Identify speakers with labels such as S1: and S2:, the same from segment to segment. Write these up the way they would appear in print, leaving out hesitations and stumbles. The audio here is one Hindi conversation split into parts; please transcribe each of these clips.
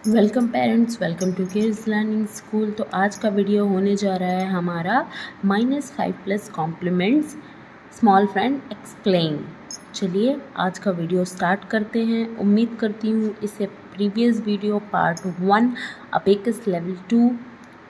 S1: Welcome parents, welcome to kids learning school. तो आज का वीडियो होने जा रहा है हमारा -5 plus complements small friend explain. चलिए आज का वीडियो स्टार्ट करते हैं। उम्मीद करती हूँ इससे previous video part 1 abacus level 2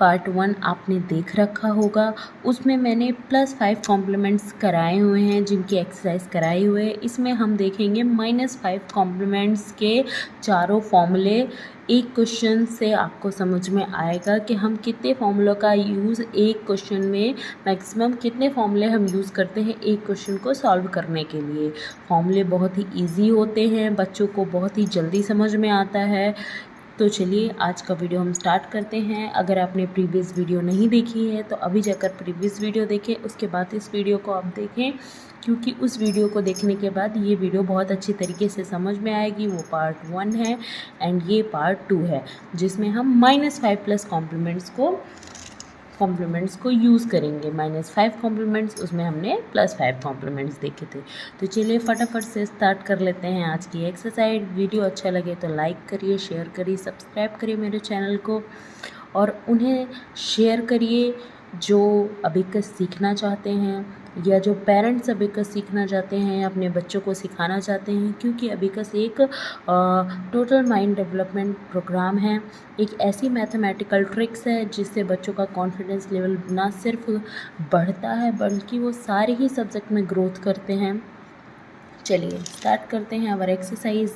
S1: part 1 आपने देख रखा होगा। उसमें मैंने +5 कॉम्प्लीमेंट्स कराए हुए हैं, जिनकी एक्सरसाइज कराई हुए है। इसमें हम देखेंगे -5 कॉम्प्लीमेंट्स के चारों फॉर्मूले। एक क्वेश्चन से आपको समझ में आएगा कि हम कितने फॉर्मूलों का यूज़ एक क्वेश्चन में, मैक्सिमम कितने फॉर्मूले हम यूज़ करते हैं एक क्वेश्चन को सॉल्व करने के लिए। फॉर्मूले बहुत ही इजी होते हैं, बच्चों को बहुत ही जल्दी समझ में आता है। तो चलिए आज का वीडियो हम स्टार्ट करते हैं। अगर आपने प्रीवियस वीडियो नहीं देखी है तो अभी जाकर प्रीवियस वीडियो देखें, उसके बाद इस वीडियो को आप देखें, क्योंकि उस वीडियो को देखने के बाद ये वीडियो बहुत अच्छी तरीके से समझ में आएगी। वो पार्ट 1 है एंड ये पार्ट 2 है, जिसमें हम -5 प्लस कॉम्प्लीमेंट्स को यूज़ करेंगे। -5 कॉम्प्लीमेंट्स, उसमें हमने +5 कॉम्प्लीमेंट्स देखे थे। तो चलिए फटाफट से स्टार्ट कर लेते हैं आज की एक्सरसाइज। वीडियो अच्छा लगे तो लाइक करिए, शेयर करिए, सब्सक्राइब करिए मेरे चैनल को, और उन्हें शेयर करिए जो अबेकस सीखना चाहते हैं या जो पेरेंट्स अबेकस सीखना चाहते हैं, अपने बच्चों को सिखाना चाहते हैं। क्योंकि अबेकस एक टोटल माइंड डेवलपमेंट प्रोग्राम है, एक ऐसी मैथमेटिकल ट्रिक्स है जिससे बच्चों का कॉन्फिडेंस लेवल ना सिर्फ बढ़ता है बल्कि वो सारे ही सब्जेक्ट में ग्रोथ करते हैं। चलिए स्टार्ट करते हैं आवर एक्सरसाइज।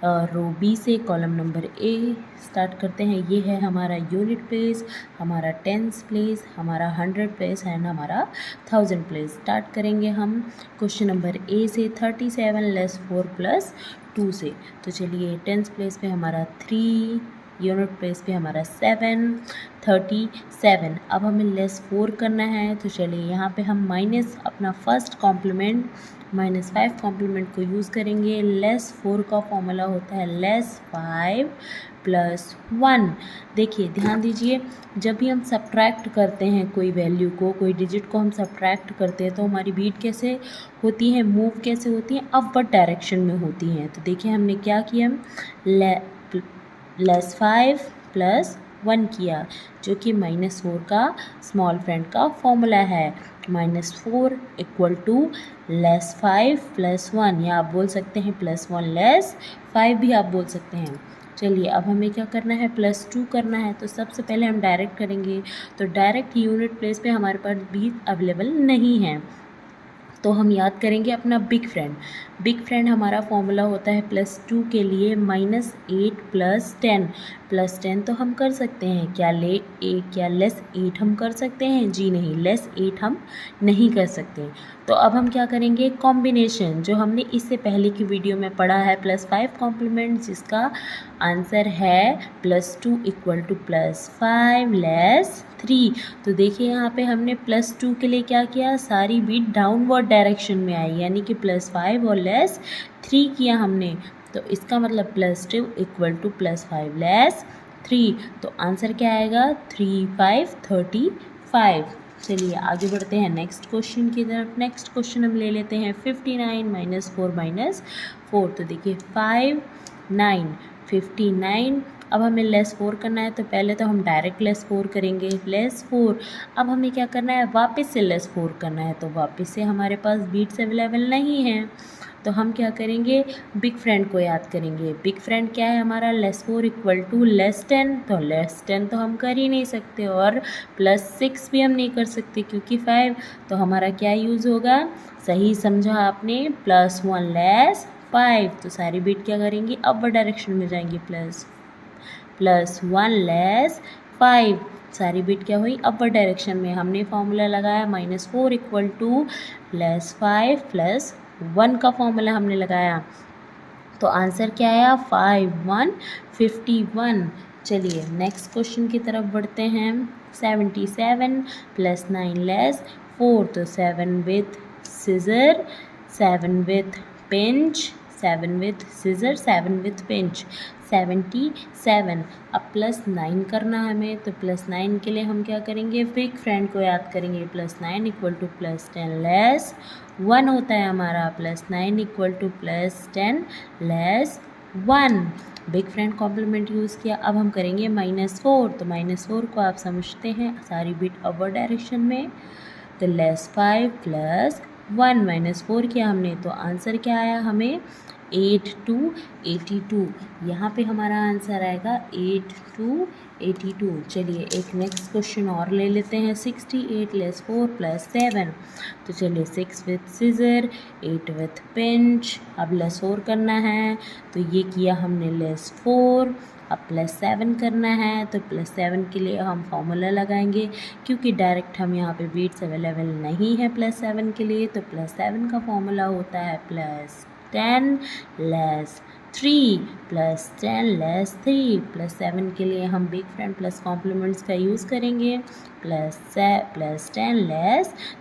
S1: रो बी से कॉलम नंबर ए स्टार्ट करते हैं। ये है हमारा यूनिट प्लेस, हमारा टेंस प्लेस, हमारा 100 प्लेस एंड हमारा 1000 प्लेस। स्टार्ट करेंगे हम क्वेश्चन नंबर ए से 37 लेस 4 प्लस 2 से। तो चलिए टेंस प्लेस पे हमारा 3, यूनिट प्लेस पे हमारा 7, 37। अब हमें लेस 4 करना है। तो चलिए यहाँ पे हम माइनस अपना फर्स्ट कॉम्प्लीमेंट -5 कॉम्प्लीमेंट को यूज़ करेंगे। लेस 4 का फॉर्मूला होता है लेस 5 प्लस 1। देखिए ध्यान दीजिए, जब भी हम सब्ट्रैक्ट करते हैं कोई वैल्यू को, कोई डिजिट को हम सब्ट्रैक्ट करते हैं तो हमारी बीट कैसे होती है, मूव कैसे होती है, अपवर्ड डायरेक्शन में होती हैं। तो देखिए हमने क्या किया, लेस 5 प्लस 1 किया, जो कि -4 का स्मॉल फ्रेंड का फॉर्मूला है। -4 इक्वल टू लेस 5 प्लस 1, या आप बोल सकते हैं +1 लेस 5 भी आप बोल सकते हैं। चलिए अब हमें क्या करना है, +2 करना है। तो सबसे पहले हम डायरेक्ट करेंगे। तो डायरेक्ट यूनिट प्लेस पे हमारे पास भी अवेलेबल नहीं है, तो हम याद करेंगे अपना बिग फ्रेंड। बिग फ्रेंड हमारा फॉर्मूला होता है +2 के लिए -8 प्लस 10। +10 तो हम कर सकते हैं, क्या लेस 8 हम कर सकते हैं? जी नहीं, लेस 8 हम नहीं कर सकते। तो अब हम क्या करेंगे, कॉम्बिनेशन जो हमने इससे पहले की वीडियो में पढ़ा है, +5 कॉम्प्लीमेंट, जिसका आंसर है +2 इक्वल टू +5 लेस 3। तो देखिए यहाँ पे हमने +2 के लिए क्या किया, सारी बीट डाउनवर्ड डायरेक्शन में आई, यानी कि +5 और लेस 3 किया हमने। तो इसका मतलब +2 इक्वल टू +5 लेस 3। तो आंसर क्या आएगा, 3 5 35। चलिए आगे बढ़ते हैं नेक्स्ट क्वेश्चन की तरफ। नेक्स्ट क्वेश्चन हम ले लेते हैं 59 -4 -4। तो देखिए 5 9 59। अब हमें लेस 4 करना है, तो पहले तो हम डायरेक्ट लेस 4 करेंगे, लेस 4। अब हमें क्या करना है, वापस से लेस 4 करना है। तो वापस से हमारे पास बीट्स अवेलेबल नहीं हैं, तो हम क्या करेंगे, बिग फ्रेंड को याद करेंगे। बिग फ्रेंड क्या है हमारा, लेस 4 इक्वल टू लेस 10। तो लेस 10 तो हम कर ही नहीं सकते, और +6 भी हम नहीं कर सकते क्योंकि 5। तो हमारा क्या यूज़ होगा, सही समझा आपने, +1 लेस 5। तो सारी बीट क्या करेंगी, अपवर्ड डायरेक्शन में जाएंगी, +1 लेस 5। सारी बीट क्या हुई, अपवर्ड डायरेक्शन में। हमने फॉर्मूला लगाया -4 इक्वल टू लेस 5 प्लस 1 का फॉर्मूला हमने लगाया। तो आंसर क्या आया, 5 1 51। चलिए नेक्स्ट क्वेश्चन की तरफ बढ़ते हैं। 77 + 9 लेस 4। तो 7 with scissor, 7 with pinch, 7 with scissor, 7 with pinch, 77। अब +9 करना हमें, तो +9 के लिए हम क्या करेंगे, बिग फ्रेंड को याद करेंगे। +9 इक्वल टू +10 लेस 1 होता है हमारा, +9 equal to +10 less 1, big friend complement use किया। अब हम करेंगे -4, तो -4 को आप समझते हैं सारी बिट अपवर्ड डायरेक्शन में, तो -5 प्लस 1 -4 किया हमने, तो आंसर क्या आया हमें 8 to 82। यहाँ पे हमारा आंसर आएगा 8 to 82। चलिए एक नेक्स्ट क्वेश्चन और ले लेते हैं। 68 लेस 4 प्लस 7, तो चलिए 6 विथ सीजर, 8 विथ पिंच। अब लेस 4 करना है, तो ये किया हमने लेस 4। अब +7 करना है, तो +7 के लिए हम फॉर्मूला लगाएंगे, क्योंकि डायरेक्ट हम यहाँ पे बीट्स अवेलेबल नहीं है +7 के लिए, तो +7 का फॉर्मूला होता है +10 लेस 3 +10 लेस 3। +7 के लिए हम बिग फ्रेंड प्लस कॉम्प्लीमेंट्स का यूज़ करेंगे, +10 लेस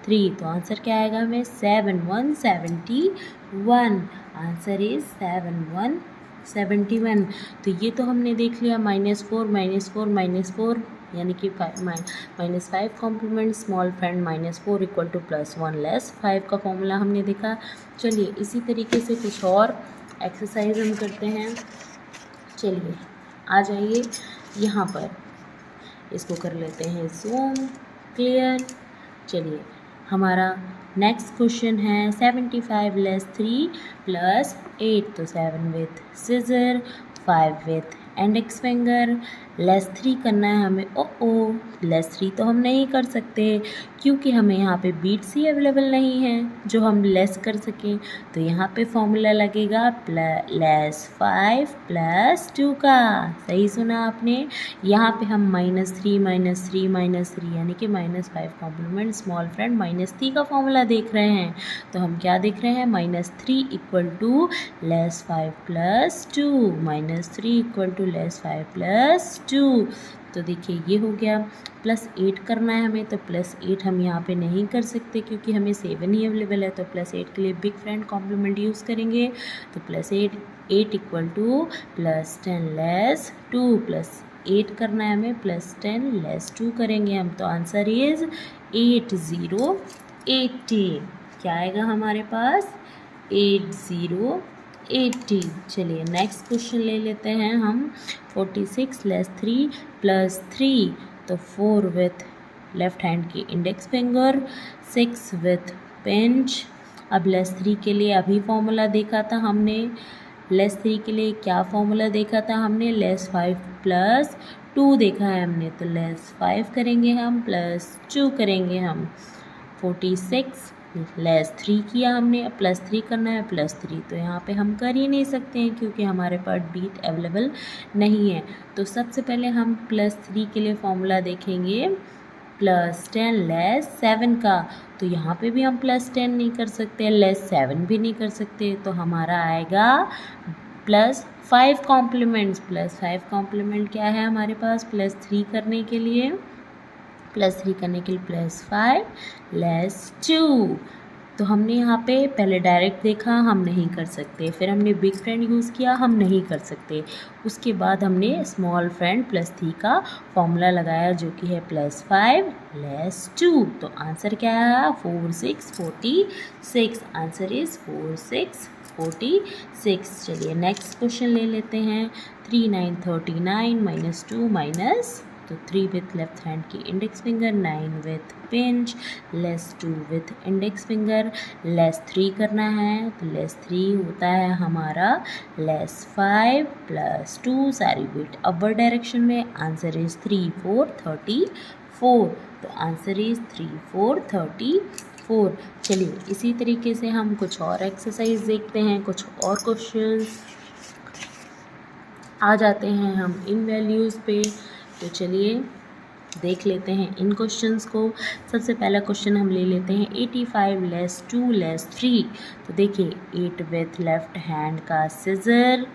S1: 3, तो आंसर क्या आएगा हमें 71 आंसर इज 71। तो ये तो हमने देख लिया -4 यानी कि -5 complement small friend -4 equal to +1 less 5 का फॉर्मूला हमने देखा। चलिए इसी तरीके से कुछ और एक्सरसाइज हम करते हैं। चलिए आ जाइए यहाँ पर, इसको कर लेते हैं ज़ूम क्लियर। चलिए हमारा नेक्स्ट क्वेश्चन है 75 लेस 3 प्लस 8, तो 7 with scissor, 5 with index finger. Less 3 करना है हमें। लेस 3 तो हम नहीं कर सकते, क्योंकि हमें यहाँ पे बीट्स ही अवेलेबल नहीं हैं जो हम लेस कर सकें। तो यहाँ पे फॉर्मूला लगेगा लेस 5 प्लस 2 का। सही सुना आपने। यहाँ पे हम -3 यानी कि -5 कॉम्प्लीमेंट स्मॉल फ्रेंड -3 का फॉर्मूला देख रहे हैं। तो हम क्या देख रहे हैं, -3 equal to less 5 plus 2, -3 equal to less 5 plus 2। तो देखिए ये हो गया। +8 करना है हमें, तो +8 हम यहाँ पे नहीं कर सकते, क्योंकि हमें 7 ही अवेलेबल है। तो +8 के लिए बिग फ्रेंड कॉम्प्लीमेंट यूज़ करेंगे, तो +8 इक्वल टू +10 लेस 2, +8 करना है हमें, +10 लेस 2 करेंगे हम, तो आंसर इज़ 80। क्या आएगा हमारे पास 80। चलिए नेक्स्ट क्वेश्चन ले लेते हैं हम। 46 लेस 3 प्लस 3, तो 4 विथ लेफ्ट हैंड की इंडेक्स फिंगर, 6 विथ पिंच। अब लेस 3 के लिए अभी फॉर्मूला देखा था हमने। लेस 3 के लिए क्या फॉर्मूला देखा था हमने, लेस 5 प्लस 2 देखा है हमने, तो लेस 5 करेंगे हम, प्लस 2 करेंगे हम। 46 लेस 3 किया हमने, अब +3 करना है, +3 तो यहाँ पे हम कर ही नहीं सकते हैं, क्योंकि हमारे पास बीट अवेलेबल नहीं है। तो सबसे पहले हम +3 के लिए फॉर्मूला देखेंगे +10 लेस 7 का। तो यहाँ पे भी हम +10 नहीं कर सकते, लेस 7 भी नहीं कर सकते, तो हमारा आएगा +5 कॉम्प्लीमेंट क्या है हमारे पास, +3 करने के लिए +5 लेस 2। तो हमने यहाँ पे पहले डायरेक्ट देखा, हम नहीं कर सकते, फिर हमने बिग फ्रेंड यूज़ किया, हम नहीं कर सकते, उसके बाद हमने स्मॉल फ्रेंड +3 का फॉर्मूला लगाया, जो कि है +5 लेस 2। तो आंसर क्या आया 46। Answer is 46। चलिए नेक्स्ट क्वेश्चन ले लेते हैं। 3 9 39 -2 तो 3 विथ लेफ्ट हैंड की index finger, 9 with pinch, less 2 with index finger, less 3 करना है, तो लेस 3 होता है हमारा लेस 5 प्लस 2, सारी बिट अपर डायरेक्शन में। Answer is 3 4 34। तो आंसर इज 3 4 34। चलिए इसी तरीके से हम कुछ और एक्सरसाइज देखते हैं, कुछ और क्वेश्चंस। आ जाते हैं हम इन वैल्यूज़ पे। तो चलिए देख लेते हैं इन क्वेश्चंस को। सबसे पहला क्वेश्चन हम ले लेते हैं 85 लेस 2 लेस 3। तो देखिए 8 विथ लेफ्ट हैंड का scissor,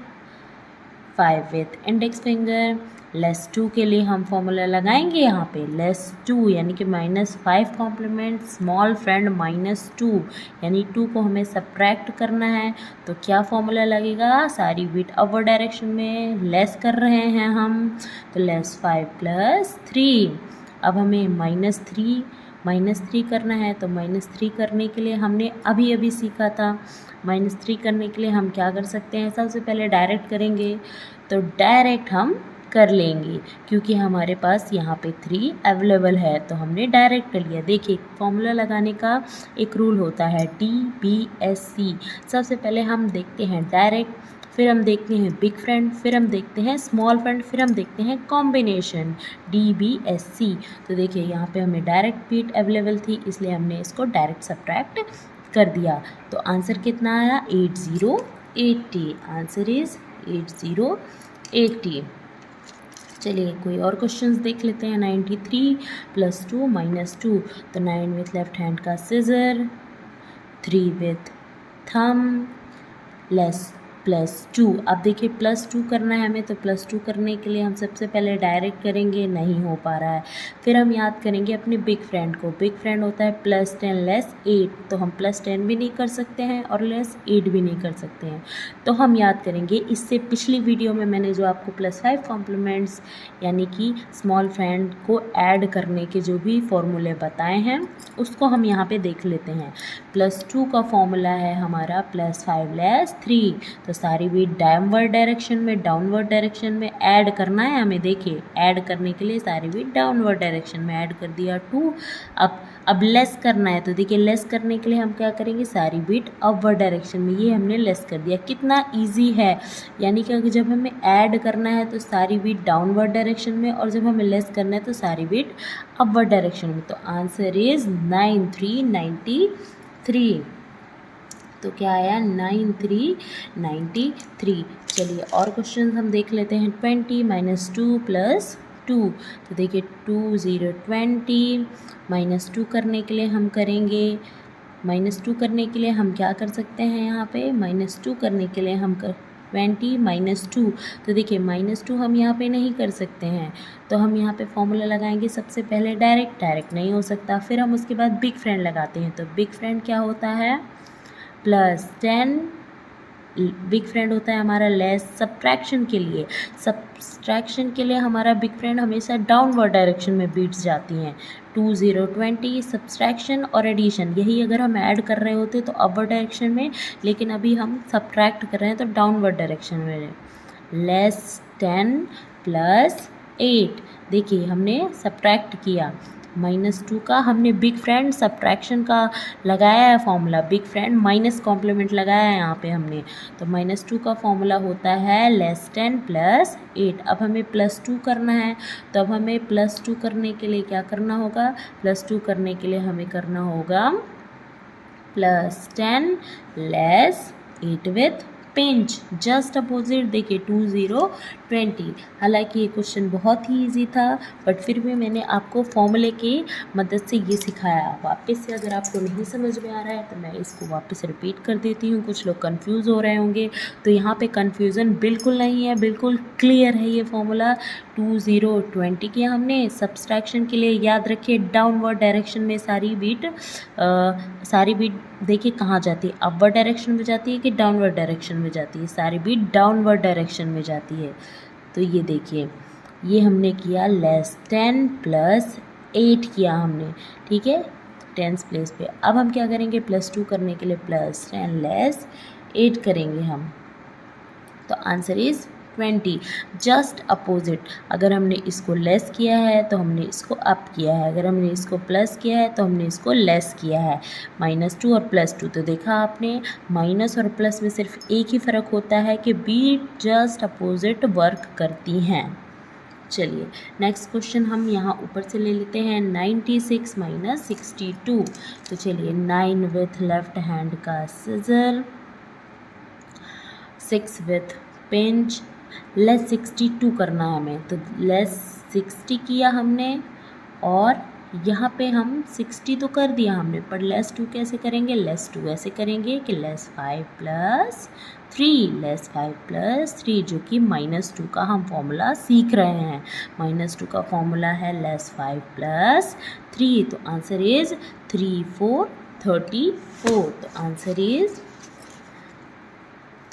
S1: 5 with index finger, less 2 के लिए हम फॉर्मूला लगाएंगे यहाँ पे लेस 2 यानी कि -5 कॉम्प्लीमेंट स्मॉल फ्रेंड -2 यानी 2 को हमें सब्ट्रैक्ट करना है। तो क्या फॉर्मूला लगेगा, सारी बिट अपर डायरेक्शन में लेस कर रहे हैं हम, तो लेस 5 प्लस 3। अब हमें -3 -3 करना है तो -3 करने के लिए हमने अभी अभी सीखा था। -3 करने के लिए हम क्या कर सकते हैं, सबसे पहले डायरेक्ट करेंगे तो डायरेक्ट हम कर लेंगे क्योंकि हमारे पास यहाँ पे 3 अवेलेबल है तो हमने डायरेक्ट कर लिया। देखिए फॉर्मूला लगाने का एक रूल होता है DBSC। सबसे पहले हम देखते हैं डायरेक्ट, फिर हम देखते हैं बिग फ्रेंड, फिर हम देखते हैं स्मॉल फ्रेंड, फिर हम देखते हैं कॉम्बिनेशन DBSC। तो देखिए यहाँ पे हमें डायरेक्ट बीट अवेलेबल थी इसलिए हमने इसको डायरेक्ट सब्ट्रैक्ट कर दिया। तो आंसर कितना आया 8080। Answer is 8080। चलिए कोई और क्वेश्चंस देख लेते हैं। 93 + 2 - 2 तो 9 विथ लेफ्ट हैंड का सिजर, 3 विथ थम, लेस +2। अब देखिए +2 करना है हमें तो +2 करने के लिए हम सबसे पहले डायरेक्ट करेंगे, नहीं हो पा रहा है। फिर हम याद करेंगे अपने बिग फ्रेंड को। बिग फ्रेंड होता है +10 लेस 8 तो हम +10 भी नहीं कर सकते हैं और लेस 8 भी नहीं कर सकते हैं। तो हम याद करेंगे, इससे पिछली वीडियो में मैंने जो आपको +5 कॉम्प्लीमेंट्स यानी कि स्मॉल फ्रेंड को ऐड करने के जो भी फॉर्मूले बताए हैं उसको हम यहाँ पे देख लेते हैं। +2 का फॉर्मूला है हमारा +5 लेस 3 तो सारी भी डाउनवर्ड डायरेक्शन में ऐड करना है हमें। देखिए ऐड करने के लिए सारी भी डाउनवर्ड डायरेक्शन में ऐड कर दिया 2। अब लेस करना है तो देखिए लेस करने के लिए हम क्या करेंगे, सारी बीट अपवर्ड डायरेक्शन में, ये हमने लेस कर दिया। कितना इजी है, यानी कि जब हमें ऐड करना है तो सारी बीट डाउनवर्ड डायरेक्शन में और जब हमें लेस करना है तो सारी बीट अपवर्ड डायरेक्शन में। तो आंसर इज 9393। तो क्या आया 9393। चलिए और क्वेश्चन हम देख लेते हैं। 20 - 2 + 2 तो देखिए 2 0 20 -2 करने के लिए हम करेंगे, -2 करने के लिए हम क्या कर सकते हैं, यहाँ पे -2 करने के लिए हम 20 - 2 तो देखिए -2 हम यहाँ पे नहीं कर सकते हैं तो हम यहाँ पे फॉर्मूला लगाएंगे सबसे पहले डायरेक्ट नहीं हो सकता। फिर हम उसके बाद बिग फ्रेंड लगाते हैं तो बिग फ्रेंड क्या होता है +10। बिग फ्रेंड होता है हमारा लेस। सब्ट्रैक्शन के लिए हमारा बिग फ्रेंड हमेशा डाउनवर्ड डायरेक्शन में बीट्स जाती हैं। 2 0 20 सब्ट्रैक्शन और एडिशन, यही अगर हम ऐड कर रहे होते तो अपवर्ड डायरेक्शन में, लेकिन अभी हम सब्ट्रैक्ट कर रहे हैं तो डाउनवर्ड डायरेक्शन में। <10 + 8 देखिए हमने सब्ट्रैक्ट किया, -2 का हमने बिग फ्रेंड सब्ट्रैक्शन का लगाया है formula, big friend minus complement लगाया है यहाँ पे हमने। तो -2 का फॉर्मूला होता है <10 + 8। अब हमें +2 करना है तो अब हमें +2 करने के लिए क्या करना होगा, +2 करने के लिए हमें करना होगा +10 less 8 with pinch, just opposite. देखिए 2 0 20। हालांकि ये क्वेश्चन बहुत ही इजी था बट फिर भी मैंने आपको फॉर्मूले की मदद से ये सिखाया। वापस से अगर आपको नहीं समझ में आ रहा है तो मैं इसको वापस रिपीट कर देती हूँ। कुछ लोग कंफ्यूज हो रहे होंगे तो यहाँ पे कंफ्यूजन बिल्कुल नहीं है, बिल्कुल क्लियर है ये फॉर्मूला। 2 0 20 किया हमने। सब्सट्रैक्शन के लिए याद रखिए डाउनवर्ड डायरेक्शन में सारी बीट देखिए कहाँ जाती है, अपवर्ड डायरेक्शन में जाती है कि डाउनवर्ड डायरेक्शन में जाती है, सारी बीट डाउनवर्ड डायरेक्शन में जाती है। तो ये देखिए ये हमने किया <10 + 8 किया हमने, ठीक है 10s प्लेस पे। अब हम क्या करेंगे, +2 करने के लिए +10 लेस 8 करेंगे हम। तो आंसर इज 20। जस्ट अपोजिट, अगर हमने इसको लेस किया है तो हमने इसको अप किया है, अगर हमने इसको प्लस किया है तो हमने इसको लेस किया है। -2 और +2 तो देखा आपने, माइनस और प्लस में सिर्फ एक ही फ़र्क होता है कि बीट जस्ट अपोजिट वर्क करती हैं। चलिए नेक्स्ट क्वेश्चन हम यहाँ ऊपर से ले लेते हैं। 96 - 62 तो चलिए 9 विथ लेफ्ट हैंड का सिजर, 6 विथ पिंच, लेस 62 करना हमें। तो लेस 60 किया हमने और यहाँ पे हम 60 तो कर दिया हमने पर लेस 2 कैसे करेंगे, लेस 2 ऐसे करेंगे कि -5 + 3 जो कि -2 का हम फॉर्मूला सीख रहे हैं। -2 का फॉर्मूला है <5 + 3 तो आंसर इज 3 4 34। तो आंसर इज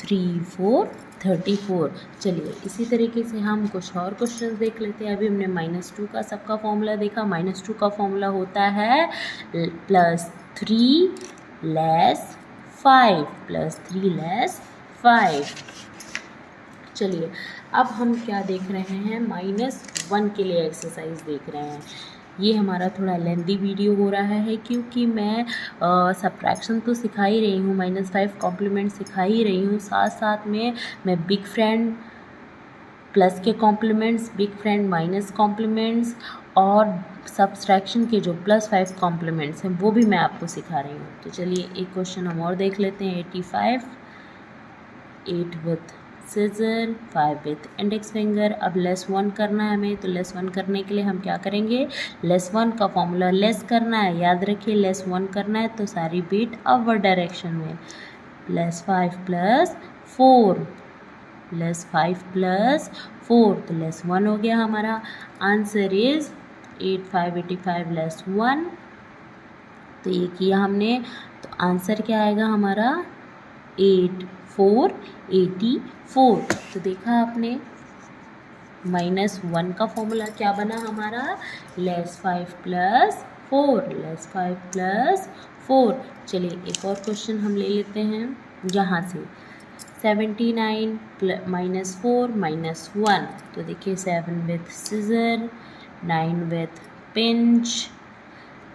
S1: 3 4 34। चलिए इसी तरीके से हम कुछ और क्वेश्चन देख लेते हैं। अभी हमने -2 का सबका फॉर्मूला देखा। -2 का फॉर्मूला होता है +3 लेस 5 +3 लेस 5। चलिए अब हम क्या देख रहे हैं, -1 के लिए एक्सरसाइज देख रहे हैं। ये हमारा थोड़ा लेंदी वीडियो हो रहा है क्योंकि मैं सब्ट्रैक्शन तो सिखा ही रही हूँ, -5 कॉम्प्लीमेंट सिखा ही रही हूँ, साथ साथ में मैं बिग फ्रेंड प्लस के complements, big friend minus complements और सब्ट्रैक्शन के जो +5 कॉम्प्लीमेंट्स हैं वो भी मैं आपको सिखा रही हूँ। तो चलिए एक क्वेश्चन हम और देख लेते हैं। 85, 8 with scissor, 5 with index finger. अब -1 करना है हमें, तो -1 करने के लिए हम क्या करेंगे, -1 का फॉर्मूला लेस करना है। याद रखिए -1 करना है तो सारी बीट अपवर्ड डायरेक्शन में। +5 + 4 +5 + 4 तो +1 हो गया हमारा। Answer is 8 5 85 +1। तो ये किया हमने, तो आंसर क्या आएगा हमारा 8 4 84। तो देखा आपने -1 का फॉर्मूला क्या बना हमारा, -5 + 4 +5 + 4। चलिए एक और क्वेश्चन हम ले लेते हैं यहाँ से। 79 -4 -1। तो देखिए 7 विथ सीजर, 9 विथ पिंच,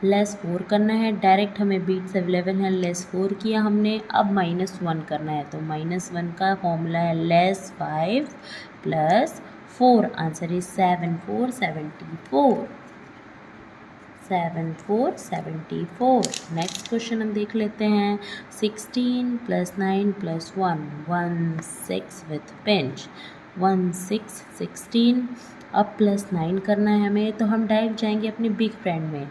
S1: +4 करना है। डायरेक्ट हमें बीट्स अवेलेबल हैं, +4 किया हमने। अब -1 करना है, तो -1 का फॉर्मूला है +5 + 4। Answer is 7 4 74। 7 4 74। नेक्स्ट क्वेश्चन हम देख लेते हैं। 16 + 9 + 1 6 विथ पिंच, 1 6 16। अब +9 करना है हमें, तो हम डायरेक्ट जाएंगे अपने बिग फ्रेंड में।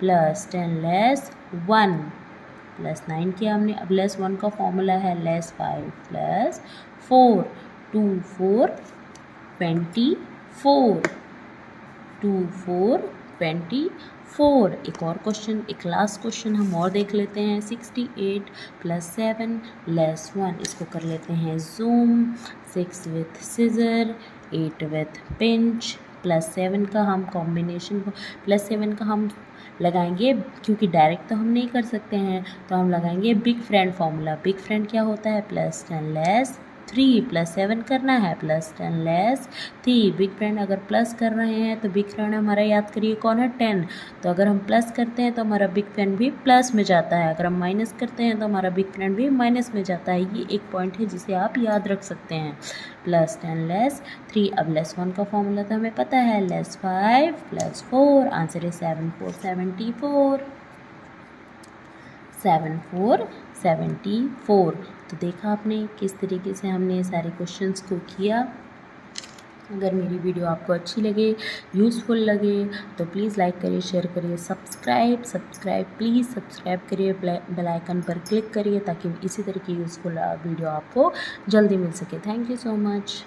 S1: +10 लेस 1 +9 किया हमने। अब +1 का फॉर्मूला है -5 + 4 2 4 24 2 4 24। एक और क्वेश्चन, एक लास्ट क्वेश्चन हम और देख लेते हैं। 68 + 7 +1। इसको कर लेते हैं zoom. 6 with scissor, 8 with pinch, +7 का हम कॉम्बिनेशन, +7 का हम लगाएंगे क्योंकि डायरेक्ट तो हम नहीं कर सकते हैं, तो हम लगाएंगे big friend formula. Big friend क्या होता है, +10 लेस 3 +7 करना है, +10 लेस 3। बिग फ्रेंड अगर प्लस कर रहे हैं तो बिग फ्रेंड हमारा याद करिए कौन है, 10। तो अगर हम प्लस करते हैं तो हमारा बिग फ्रेंड भी प्लस में जाता है, अगर हम माइनस करते हैं तो हमारा बिग फ्रेंड भी माइनस में जाता है। ये एक पॉइंट है जिसे आप याद रख सकते हैं। +10 लेस 3। अब +1 का फॉर्मूला तो हमें पता है, -5 + 4। आंसर है 7 4 74। 7 4 74। तो देखा आपने किस तरीके से हमने ये सारे क्वेश्चंस को किया। अगर मेरी वीडियो आपको अच्छी लगे, यूज़फुल लगे, तो प्लीज़ लाइक करिए, शेयर करिए, सब्सक्राइब प्लीज़ सब्सक्राइब करिए, बेल आइकन पर क्लिक करिए ताकि इसी तरह की यूज़फुल वीडियो आपको जल्दी मिल सके। Thank you so much.